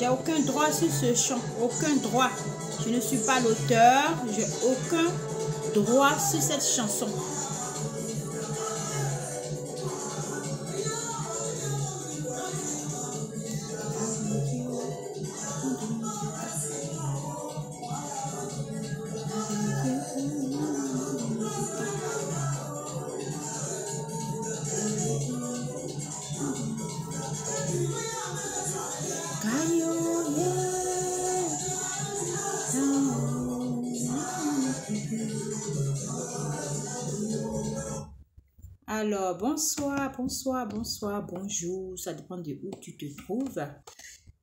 J'ai aucun droit sur ce chant, aucun droit. Je ne suis pas l'auteur, j'ai aucun droit sur cette chanson. Alors, bonsoir, bonsoir, bonsoir, bonjour, ça dépend de où tu te trouves.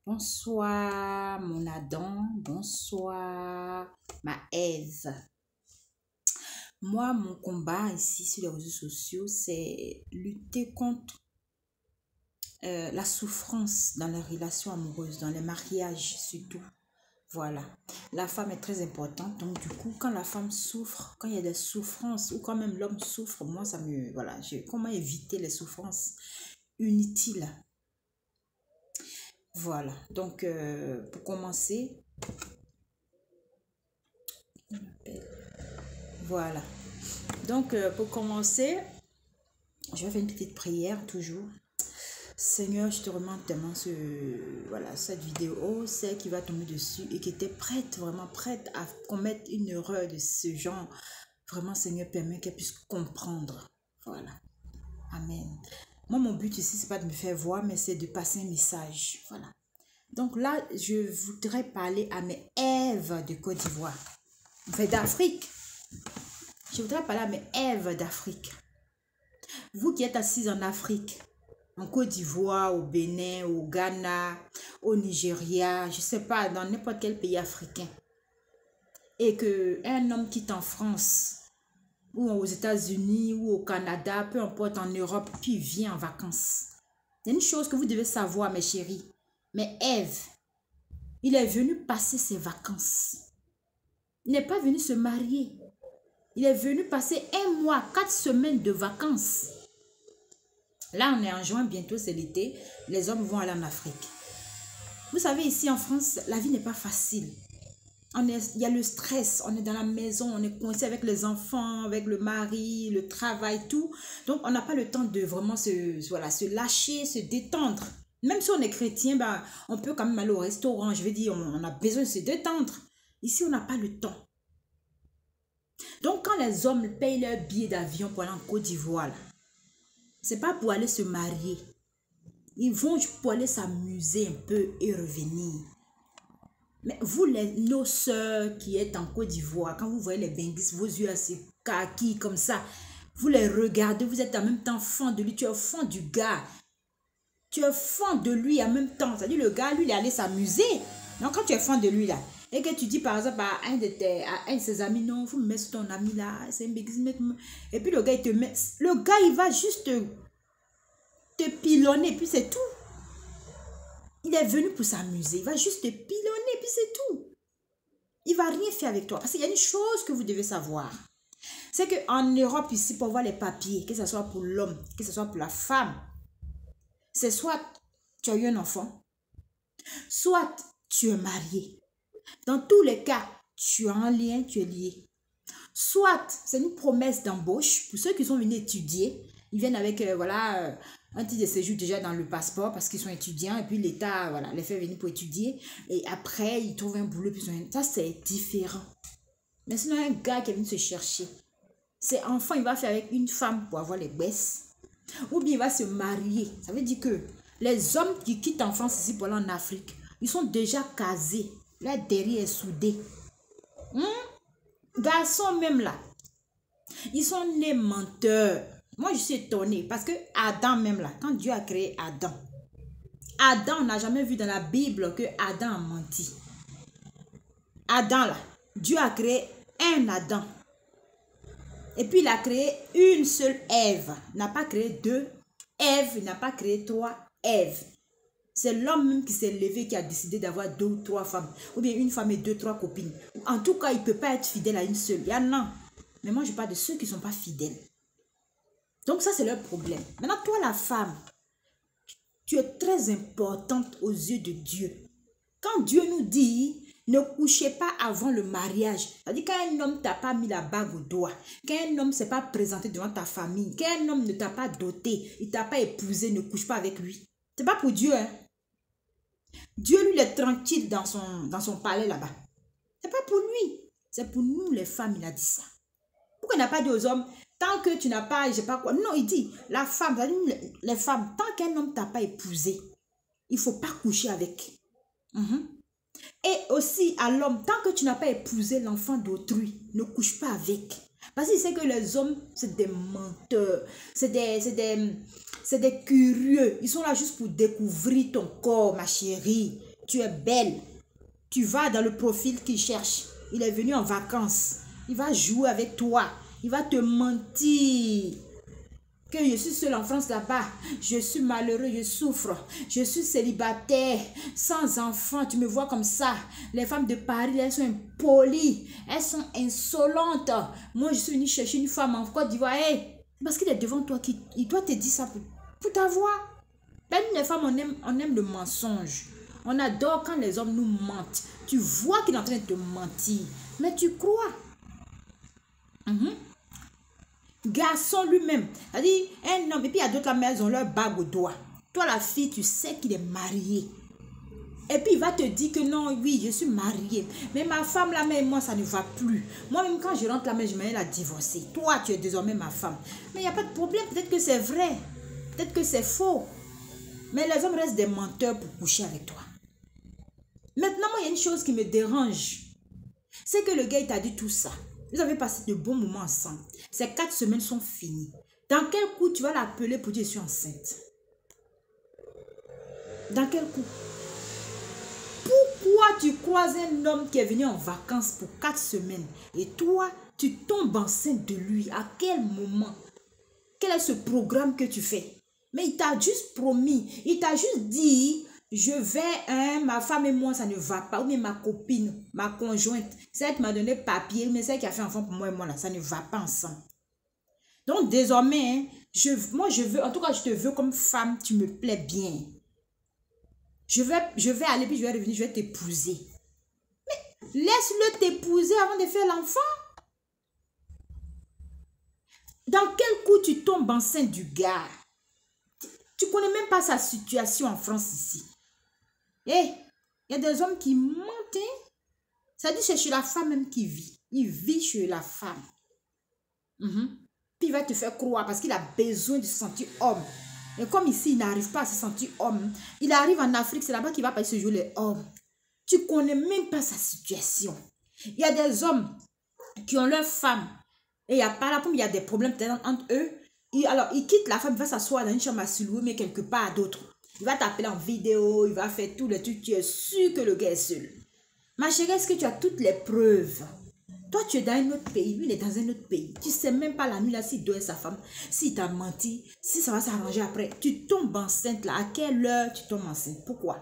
Bonsoir, mon Adam, bonsoir, ma Ève. Moi, mon combat ici sur les réseaux sociaux, c'est lutter contre la souffrance dans les relations amoureuses, dans les mariages surtout. Voilà, la femme est très importante, donc du coup, quand la femme souffre, quand il y a des souffrances, ou quand même l'homme souffre, moi, ça me... Voilà, comment éviter les souffrances inutiles? Voilà, donc, pour commencer, voilà, donc, pour commencer, je vais faire une petite prière, toujours. Seigneur, je te remercie tellement cette vidéo, celle qui va tomber dessus et qui était prête, vraiment prête à commettre une erreur de ce genre. Vraiment, Seigneur, permet qu'elle puisse comprendre. Voilà. Amen. Moi, mon but ici, c'est pas de me faire voir, mais c'est de passer un message. Voilà. Donc là, je voudrais parler à mes Èves de Côte d'Ivoire. Enfin, d'Afrique. Je voudrais parler à mes Èves d'Afrique. Vous qui êtes assises en Afrique, en Côte d'Ivoire, au Bénin, au Ghana, au Nigeria, je ne sais pas, dans n'importe quel pays africain. Et qu'un homme quitte en France, ou aux États-Unis, ou au Canada, peu importe, en Europe, puis il vient en vacances. Il y a une chose que vous devez savoir, mes chéris. Mais Ève, il est venu passer ses vacances. Il n'est pas venu se marier. Il est venu passer 1 mois, 4 semaines de vacances. Là, on est en juin, bientôt c'est l'été. Les hommes vont aller en Afrique. Vous savez, ici en France, la vie n'est pas facile. Il y a le stress, on est dans la maison, on est coincé avec les enfants, avec le mari, le travail, tout. Donc, on n'a pas le temps de vraiment se lâcher, se détendre. Même si on est chrétien, ben, on peut quand même aller au restaurant. Je veux dire, on a besoin de se détendre. Ici, on n'a pas le temps. Donc, quand les hommes payent leur billet d'avion pour aller en Côte d'Ivoire, c'est pas pour aller se marier. Ils vont pour aller s'amuser un peu et revenir. Mais vous, nos sœurs qui êtes en Côte d'Ivoire, quand vous voyez les benguis, vos yeux assez kaki comme ça, vous les regardez, vous êtes en même temps fan de lui, tu es fan du gars. Tu es fan de lui en même temps. C'est-à-dire le gars, lui, il est allé s'amuser. Donc quand tu es fan de lui là, et que tu dis par exemple à un de ses amis, non, il faut me mettre sur ton ami là, c'est un béguis, et puis le gars, il te met, le gars, il va juste te pilonner, puis c'est tout. Il est venu pour s'amuser, il va juste te pilonner, puis c'est tout. Il va rien faire avec toi. Parce qu'il y a une chose que vous devez savoir. C'est qu'en Europe, ici, pour voir les papiers, que ce soit pour l'homme, que ce soit pour la femme, c'est soit tu as eu un enfant, soit tu es marié. Dans tous les cas, tu as un lien, tu es lié. Soit c'est une promesse d'embauche. Pour ceux qui sont venus étudier, ils viennent avec un titre de séjour déjà dans le passeport parce qu'ils sont étudiants. Et puis l'État les fait venir pour étudier. Et après, ils trouvent un boulot. Ça, c'est différent. Mais sinon, un gars qui est venu se chercher, ses enfants, il va faire avec une femme pour avoir les baisses. Ou bien il va se marier. Ça veut dire que les hommes qui quittent en France ici pour aller en Afrique, ils sont déjà casés. Là, derrière est soudé. Garçons même là, ils sont nés menteurs. Moi, je suis étonnée parce que Adam même là, quand Dieu a créé Adam, on n'a jamais vu dans la Bible que Adam a menti. Adam là, Dieu a créé un Adam. Et puis il a créé une seule Ève. Il n'a pas créé deux Ève, il n'a pas créé trois Ève. C'est l'homme même qui s'est levé, qui a décidé d'avoir 2 ou 3 femmes. Ou bien une femme et 2, 3 copines. En tout cas, il ne peut pas être fidèle à une seule. Il y en a. Mais moi, je parle de ceux qui ne sont pas fidèles. Donc ça, c'est leur problème. Maintenant, toi, la femme, tu es très importante aux yeux de Dieu. Quand Dieu nous dit, ne couchez pas avant le mariage. C'est-à-dire quand un homme ne t'a pas mis la bague au doigt, quand un homme ne s'est pas présenté devant ta famille, quand un homme ne t'a pas doté, il ne t'a pas épousé, ne couche pas avec lui. Ce n'est pas pour Dieu, hein. Dieu, lui, il est tranquille dans son palais là-bas. Ce n'est pas pour lui. C'est pour nous, les femmes, il a dit ça. Pourquoi il n'a pas dit aux hommes, tant que tu n'as pas, je sais pas quoi. Non, il dit, la femme, les femmes, tant qu'un homme ne t'a pas épousé, il ne faut pas coucher avec. Et aussi à l'homme, tant que tu n'as pas épousé l'enfant d'autrui, ne couche pas avec. Parce qu'il sait que les hommes, c'est des menteurs, c'est des curieux. Ils sont là juste pour découvrir ton corps, ma chérie. Tu es belle. Tu vas dans le profil qu'il cherche. Il est venu en vacances. Il va jouer avec toi. Il va te mentir. Que je suis seule en France là-bas. Je suis malheureux, je souffre. Je suis célibataire, sans enfant. Tu me vois comme ça. Les femmes de Paris, elles sont impolies. Elles sont insolentes. Moi, je suis venue chercher une femme en Côte d'Ivoire. Hey, parce qu'il est devant toi, il doit te dire ça pour t'avoir. Ben, nous, les femmes, on aime le mensonge. On adore quand les hommes nous mentent. Tu vois qu'il est en train de te mentir. Mais tu crois. Garçon lui-même, c'est-à-dire un homme, et puis il y a d'autres là, ils ont leur bague au doigt. Toi, la fille, tu sais qu'il est marié. Et puis il va te dire que non, oui, je suis mariée. Mais ma femme, la mère et moi, ça ne va plus. Moi-même, quand je rentre la maison, je vais la divorcer. Toi, tu es désormais ma femme. Mais il n'y a pas de problème. Peut-être que c'est vrai. Peut-être que c'est faux. Mais les hommes restent des menteurs pour coucher avec toi. Maintenant, moi, il y a une chose qui me dérange. C'est que le gars, il t'a dit tout ça. Vous avez passé de bons moments ensemble. Ces 4 semaines sont finies. Dans quel coup tu vas l'appeler pour dire je suis enceinte? Dans quel coup? Pourquoi tu croises un homme qui est venu en vacances pour 4 semaines et toi, tu tombes enceinte de lui? À quel moment? Quel est ce programme que tu fais? Mais il t'a juste promis, il t'a juste dit... Je vais, ma femme et moi, ça ne va pas. Ou bien ma copine, ma conjointe, celle qui m'a donné papier, mais celle qui a fait enfant pour moi et moi, là, ça ne va pas ensemble. Donc, désormais, moi, je veux, en tout cas, je te veux comme femme, tu me plais bien. Je vais aller, puis je vais revenir, je vais t'épouser. Mais laisse-le t'épouser avant de faire l'enfant. Dans quel coup tu tombes enceinte du gars? Tu ne connais même pas sa situation en France ici. Il y a des hommes qui mentent. Ça dit c'est chez la femme même qui vit. Il vit chez la femme. Puis il va te faire croire parce qu'il a besoin de se sentir homme. Et comme ici, il n'arrive pas à se sentir homme. Il arrive en Afrique, c'est là-bas qu'il va passer ce jour les hommes. Tu ne connais même pas sa situation. Il y a des hommes qui ont leur femme. Et il y a pas là, comme il y a des problèmes entre eux. Alors, il quitte la femme, il va s'asseoir dans une chambre à se louer, mais quelque part d'autre. Il va t'appeler en vidéo, il va faire tout le truc. Tu es sûr que le gars est seul. Ma chérie, est-ce que tu as toutes les preuves? Toi, tu es dans un autre pays, lui, il est dans un autre pays. Tu ne sais même pas la nuit là s'il doit être sa femme, s'il t'a menti, si ça va s'arranger après. Tu tombes enceinte là. À quelle heure tu tombes enceinte? Pourquoi?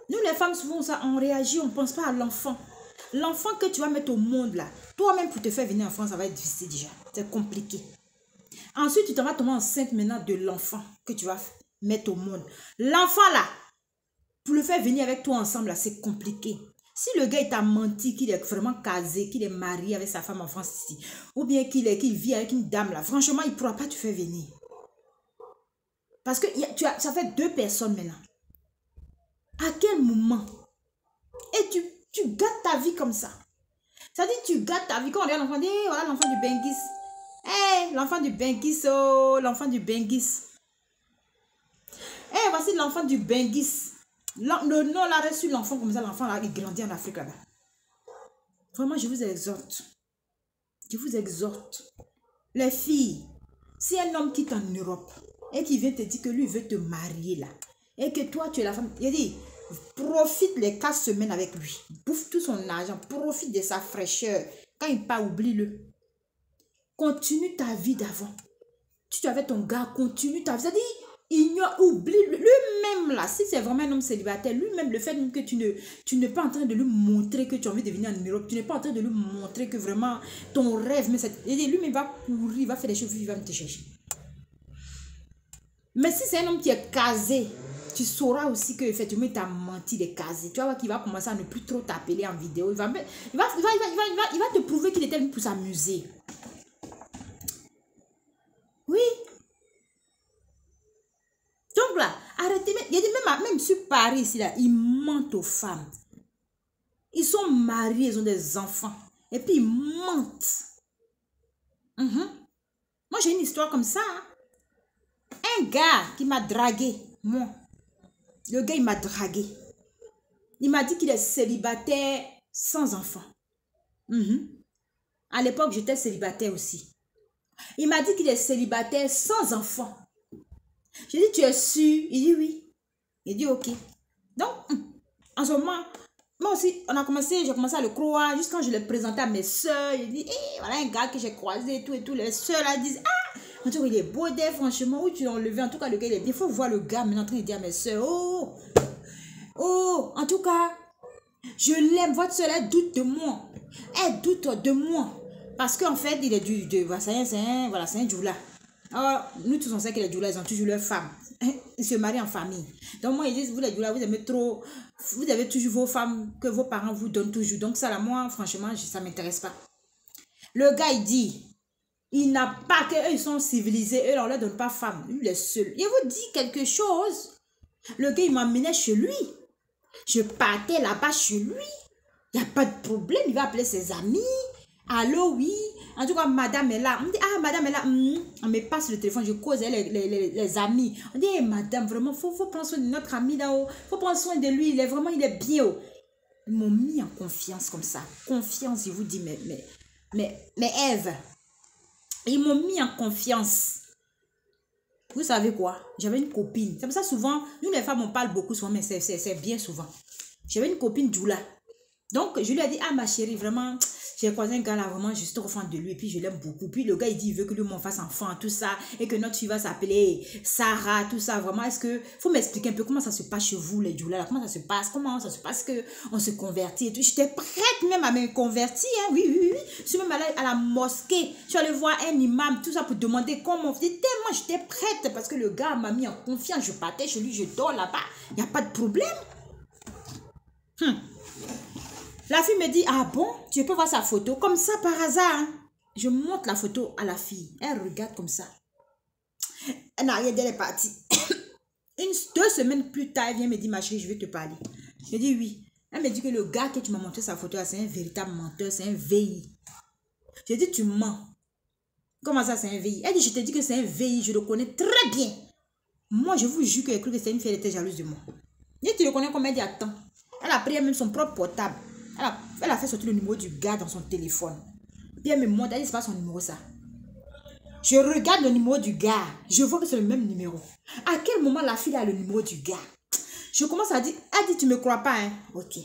Nous, les femmes, souvent, ça, on réagit, on ne pense pas à l'enfant. L'enfant que tu vas mettre au monde là, toi-même pour te faire venir en France, ça va être difficile déjà. C'est compliqué. Ensuite, tu t'en vas tomber enceinte maintenant de l'enfant que tu vas mettre au monde. L'enfant là, pour le faire venir avec toi ensemble là, c'est compliqué. Si le gars il t'a menti, qu'il est vraiment casé, qu'il est marié avec sa femme en France ici, ou bien qu'il vit avec une dame là, franchement, il ne pourra pas te faire venir. Parce que ça fait 2 personnes maintenant. À quel moment? Et tu gâtes ta vie comme ça. Ça dit tu gâtes ta vie. Quand on regarde l'enfant, dit voilà l'enfant du Benguis. Hey, l'enfant du Benguis, oh, l'enfant du Benguis. Hey, voici l'enfant du Benguis. Le nom l'a reçu l'enfant comme ça, l'enfant là, il grandit en Afrique là-bas. Vraiment, je vous exhorte. Je vous exhorte. Les filles, si un homme quitte en Europe et qui vient te dire que lui veut te marier là, et que toi tu es la femme, il dit, profite les 4 semaines avec lui. Bouffe tout son argent, profite de sa fraîcheur. Quand il part, oublie-le. Continue ta vie d'avant. Si tu avais ton gars, continue ta vie. C'est-à-dire, ignore, oublie lui-même là. Si c'est vraiment un homme célibataire, lui-même, le fait que tu n'es pas en train de lui montrer que tu as envie de venir en Europe, tu n'es pas en train de lui montrer que vraiment ton rêve, mais lui-même va courir, il va faire des choses, il va te chercher. Mais si c'est un homme qui est casé, tu sauras aussi qu'effectivement, il t'a menti, il est casé. Tu vas voir qu'il va commencer à ne plus trop t'appeler en vidéo. Il va te prouver qu'il était venu pour s'amuser. Oui. Donc là, arrêtez. Il y a des même sur Paris ici, là, ils mentent aux femmes. Ils sont mariés, ils ont des enfants. Et puis ils mentent. Moi, j'ai une histoire comme ça. Hein. Un gars qui m'a dragué, moi. Le gars, il m'a dragué. Il m'a dit qu'il est célibataire sans enfant. À l'époque, j'étais célibataire aussi. Il m'a dit qu'il est célibataire sans enfant. J'ai dit, tu es sûr? Il dit oui. Il dit ok. Donc, en ce moment, moi aussi, j'ai commencé à le croire. Juste quand je l'ai présenté à mes soeurs, il dit, voilà un gars que j'ai croisé et tout. Les soeurs là disent, en tout cas, il est beau d'air, franchement. Où tu l'as enlevé? En tout cas, le gars, il est bien. Il faut voir le gars maintenant en train de dire à mes soeurs, en tout cas, je l'aime. Votre soeur, elle doute de moi. Elle doute de moi. Parce qu'en fait, il est c'est un djoula. Alors, nous tous on sait que les djoulas, ils ont toujours leur femme. Ils se marient en famille. Donc moi, ils disent, vous les djoulas, vous aimez trop, vous avez toujours vos femmes que vos parents vous donnent toujours. Donc ça, là, moi, franchement, ça ne m'intéresse pas. Le gars, il dit, il n'a pas, qu'eux, ils sont civilisés, eux, on ne leur donne pas femme. Lui, il est seul. Il vous dit quelque chose. Le gars, il m'emmenait chez lui. Je partais là-bas chez lui. Il n'y a pas de problème. Il va appeler ses amis. Allô, oui. En tout cas, madame est là. On dit, madame est là. On me passe le téléphone. Je cause les amis. On dit, madame, vraiment, faut prendre soin de notre ami là-haut. Faut prendre soin de lui. Il est bien. Ils m'ont mis en confiance comme ça. Confiance, je vous dis, mais Ève, ils m'ont mis en confiance. Vous savez quoi? J'avais une copine. C'est pour ça souvent, nous les femmes, on parle beaucoup souvent, mais c'est bien souvent. J'avais une copine Djoula. Donc, je lui ai dit, ma chérie, vraiment, j'ai croisé un gars là, vraiment, je suis trop fan de lui, et puis je l'aime beaucoup. Puis le gars, il dit, il veut que lui, m'en fasse enfant, tout ça, et que notre fille va s'appeler Sarah, tout ça, vraiment. Est-ce que, faut m'expliquer un peu comment ça se passe chez vous, les Djoula, là, comment ça se passe que on se convertit et tout. J'étais prête même à me convertir, hein, oui. Je suis même allée à la mosquée, je suis allée voir un imam, tout ça, pour demander comment. Tellement j'étais prête, parce que le gars m'a mis en confiance, je partais chez lui, je dors là-bas, il n'y a pas de problème. La fille me dit, bon, tu peux voir sa photo? Comme ça, par hasard. Hein? Je montre la photo à la fille. Elle regarde comme ça. Elle n'a rien dit, elle est partie. 2 semaines plus tard, elle vient me dire, ma chérie, je vais te parler. Je dis oui. Elle me dit que le gars que tu m'as montré sa photo, c'est un véritable menteur, c'est un VI. Je dis, tu mens. Comment ça, c'est un VI? Elle dit, je te dis que c'est un VI, je le connais très bien. Moi, je vous jure qu'elle a cru que c'est une fille, elle était jalouse de moi. Je dis, tu le connais comme elle dit, attends. Elle a pris même son propre portable. Elle a fait sortir le numéro du gars dans son téléphone. Puis elle me montre, elle dit, c'est pas son numéro ça. Je regarde le numéro du gars. Je vois que c'est le même numéro. À quel moment la fille a le numéro du gars? Je commence à dire, elle dit, tu me crois pas, hein? Ok.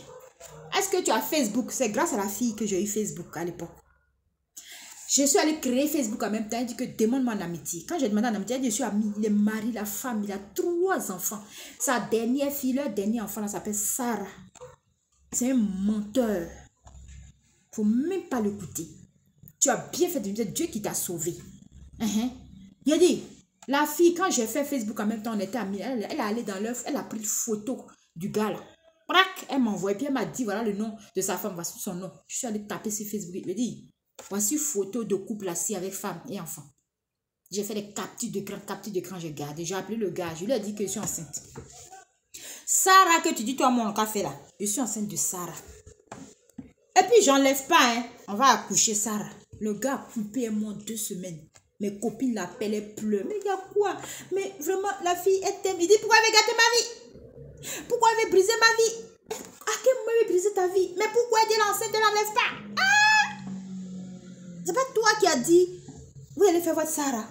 Est-ce que tu as Facebook? C'est grâce à la fille que j'ai eu Facebook à l'époque. Je suis allée créer Facebook en même temps. Elle dit que demande-moi en amitié. Quand j'ai demandé en amitié, elle dit, je suis amie. Il est marié, la femme, il a 3 enfants. Sa dernière fille, leur dernier enfant, s'appelle Sarah. C'est un menteur. Faut même pas l'écouter. Tu as bien fait de me dire Dieu qui t'a sauvé. Il a dit, la fille, quand j'ai fait Facebook en même temps, on était amis. Elle est allée dans l'œuf, elle a pris une photo du gars là. Brac, elle m'a envoyé, puis elle m'a dit, voilà le nom de sa femme, voici son nom. Je suis allée taper sur Facebook. Il me dit, voici photo de couple assis avec femme et enfant. J'ai fait des captures d'écran, j'ai gardé. J'ai appelé le gars, je lui ai dit que je suis enceinte. Sarah, que tu dis, toi, mon café là. Je suis enceinte de Sarah. Et puis, j'enlève pas, hein. On va accoucher Sarah. Le gars a coupé un mois, 2 semaines. Mes copines l'appellent, elles pleurent. Mais il y a quoi? Mais vraiment, la fille, elle t'aime. Il dit, pourquoi elle veut gâter ma vie? Pourquoi elle veut briser ma vie? À quel moment elle veut briser ta vie? Mais pourquoi elle dit l'enceinte, elle n'enlève pas? C'est pas toi qui as dit, vous allez faire votre Sarah.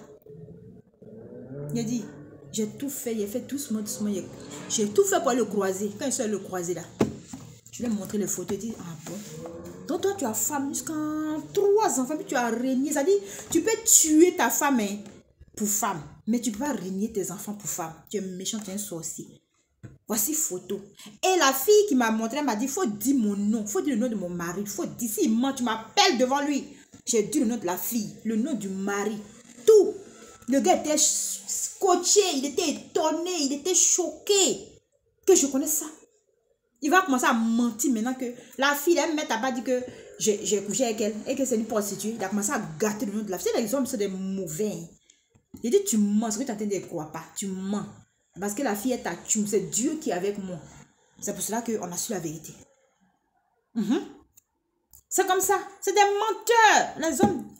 Il a dit, j'ai tout fait, il a fait doucement. J'ai tout fait pour le croiser. Quand il s'est le croiser là, je lui ai montré les photos, il dit, ah bon. Donc toi, tu as femme jusqu'à 3 enfants, puis tu as régné. Ça dit, tu peux tuer ta femme pour femme, mais tu peux pas régner tes enfants pour femme. Tu es méchant, tu es un sorcier. Voici photo. Et la fille qui m'a montré, elle m'a dit, il faut dire mon nom, il faut dire le nom de mon mari. Il faut dire, s'il ment, tu m'appelles devant lui. J'ai dit le nom de la fille, le nom du mari, tout. Le gars était scotché, il était étonné, il était choqué que je connais ça. Il va commencer à mentir maintenant que la fille, elle m'a pas dit que j'ai couché avec elle et que c'est une prostituée. Il a commencé à gâter le nom de la fille. Les hommes sont des mauvais. Il dit, tu mens, ce que tu es en train de ne croire pas, tu mens. Parce que la fille est ta tume, c'est Dieu qui est avec moi. C'est pour cela qu'on a su la vérité. C'est comme ça, c'est des menteurs.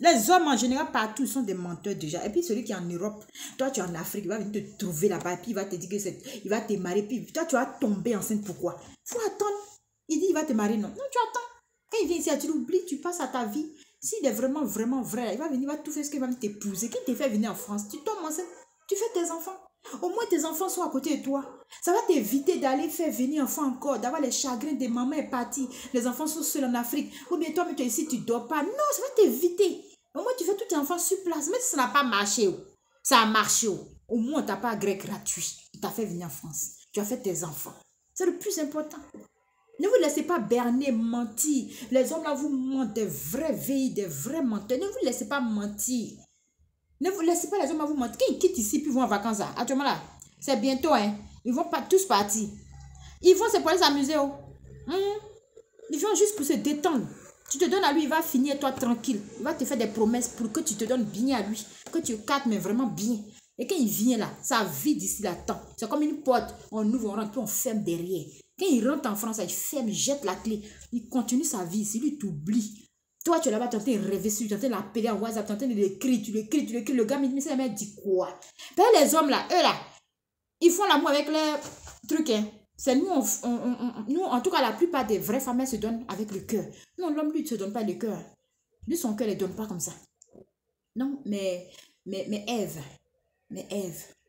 Les hommes en général partout, ils sont des menteurs déjà. Et puis celui qui est en Europe, toi tu es en Afrique, il va venir te trouver là-bas, puis il va te dire que il va te marier, puis toi tu vas tomber enceinte. Pourquoi? Il faut attendre. Il dit il va te marier, non. Non, tu attends. Quand il vient ici, tu l'oublies, tu passes à ta vie. S'il est vraiment, vraiment vrai, il va venir, il va tout faire ce qu'il va t'épouser. Qui te fait venir en France, tu tombes enceinte, tu fais tes enfants. Au moins tes enfants sont à côté de toi. Ça va t'éviter d'aller faire venir enfant encore, d'avoir les chagrins des mamans est partie. Les enfants sont seuls en Afrique. Ou bien toi, mais tu es ici, tu ne dors pas. Non, ça va t'éviter. Au moins tu fais tous tes enfants sur place. Même si ça n'a pas marché, ça a marché. Au moins on t'a pas agré gratuit. Il t'a fait venir en France. Tu as fait tes enfants. C'est le plus important. Ne vous laissez pas berner, mentir. Les hommes là vous mentent, des vrais veilles, des vrais menteurs. Ne vous laissez pas mentir. Ne vous laissez pas les hommes à vous mentir. Quand ils quittent ici puis vont en vacances là, actuellement là, c'est bientôt, hein. Ils vont pas tous partir. Ils vont, c'est pour aller s'amuser. Ils vont juste pour se détendre. Tu te donnes à lui, il va finir toi tranquille. Il va te faire des promesses pour que tu te donnes bien à lui. Que tu captes, mais vraiment bien. Et quand il vient là, sa vie d'ici là temps. C'est comme une porte. On ouvre, on rentre, puis on ferme derrière. Quand il rentre en France, il ferme, il jette la clé. Il continue sa vie ici. Lui, il t'oublie. Toi, tu es là-bas, tu es en train de rêver sur, tu es en train de l'appeler en WhatsApp, tu es en train de l'écrire, tu l'écris. Le gars me dit, mais ça m'a dit quoi? Ben, les hommes là, eux là, ils font l'amour avec leurs trucs, hein. C'est nous, nous, en tout cas, la plupart des vraies femmes, elles se donnent avec le cœur. Non, l'homme, lui, ne se donne pas le cœur. Lui, son cœur ne le donne pas comme ça. Non, mais Ève,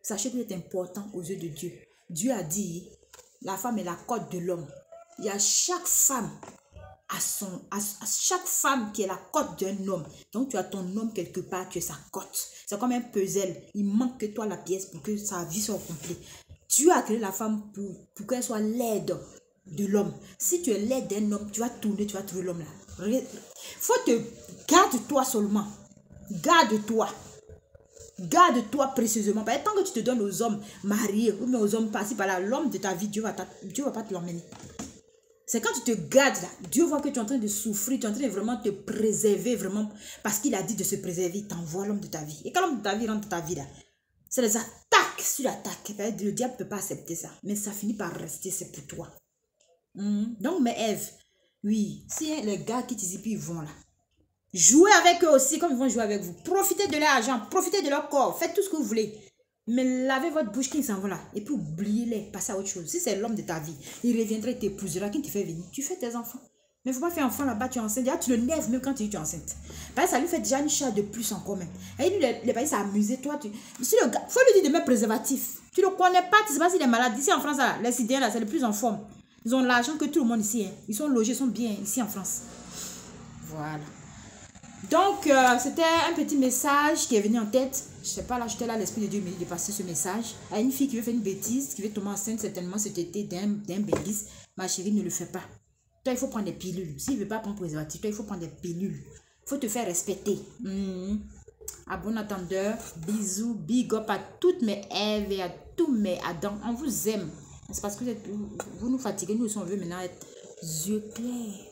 sachez que vous êtes important aux yeux de Dieu. Dieu a dit, la femme est la côte de l'homme. Il y a chaque femme. À chaque femme qui est la côte d'un homme. Donc tu as ton homme quelque part, tu es sa côte. C'est comme un puzzle. Il manque que toi la pièce pour que sa vie soit complète. Dieu a créé la femme pour qu'elle soit l'aide de l'homme. Si tu es l'aide d'un homme, tu vas tourner, tu vas trouver l'homme là. Faut te garde-toi seulement. Garde-toi. Garde-toi précieusement. Parce que tant que tu te donnes aux hommes mariés ou aux hommes par-ci par-là, l'homme de ta vie, Dieu va pas te l'emmener. C'est quand tu te gardes là, Dieu voit que tu es en train de souffrir, tu es en train de vraiment te préserver, vraiment, parce qu'il a dit de se préserver, il t'envoie l'homme de ta vie. Et quand l'homme de ta vie rentre dans ta vie là, c'est les attaques sur l'attaque. Le diable ne peut pas accepter ça, mais ça finit par rester, c'est pour toi. Donc, mais Ève, oui, si les gars quittent ici, puis ils vont là, jouez avec eux aussi, comme ils vont jouer avec vous. Profitez de leur argent, profitez de leur corps, faites tout ce que vous voulez. Mais lavez votre bouche quand ils s'en vont là. Et puis oubliez-les, passez à autre chose. Si c'est l'homme de ta vie, il reviendra, il t'épousera. Qui te fait venir? Tu fais tes enfants. Mais il ne faut pas faire enfant là-bas, tu es enceinte. Déjà, tu le lèves même quand tu es enceinte. Parce que ça lui fait déjà une charge de plus en commun. Et lui, les pays, ça a amusé. Toi, si le gars, faut lui dire de mettre préservatif. Tu ne le connais pas, tu ne sais pas s'il est malade. Ici en France, là, les Syriens, là, c'est le plus en forme. Ils ont l'argent que tout le monde ici. Hein. Ils sont logés, ils sont bien ici en France. Voilà. Donc, c'était un petit message qui est venu en tête. Je sais pas, là, j'étais là, l'Esprit de Dieu me dit de passer ce message. À une fille qui veut faire une bêtise, qui veut tomber enceinte certainement cet été d'un bêtise. Ma chérie, ne le fais pas. Toi, il faut prendre des pilules. S'il ne veut pas prendre préservatif, toi, il faut prendre des pilules. Il faut te faire respecter. À bon attendeur, bisous, big up à toutes mes Èves et à tous mes Adam. On vous aime. C'est parce que vous nous fatiguez, nous, on veut maintenant être yeux clairs.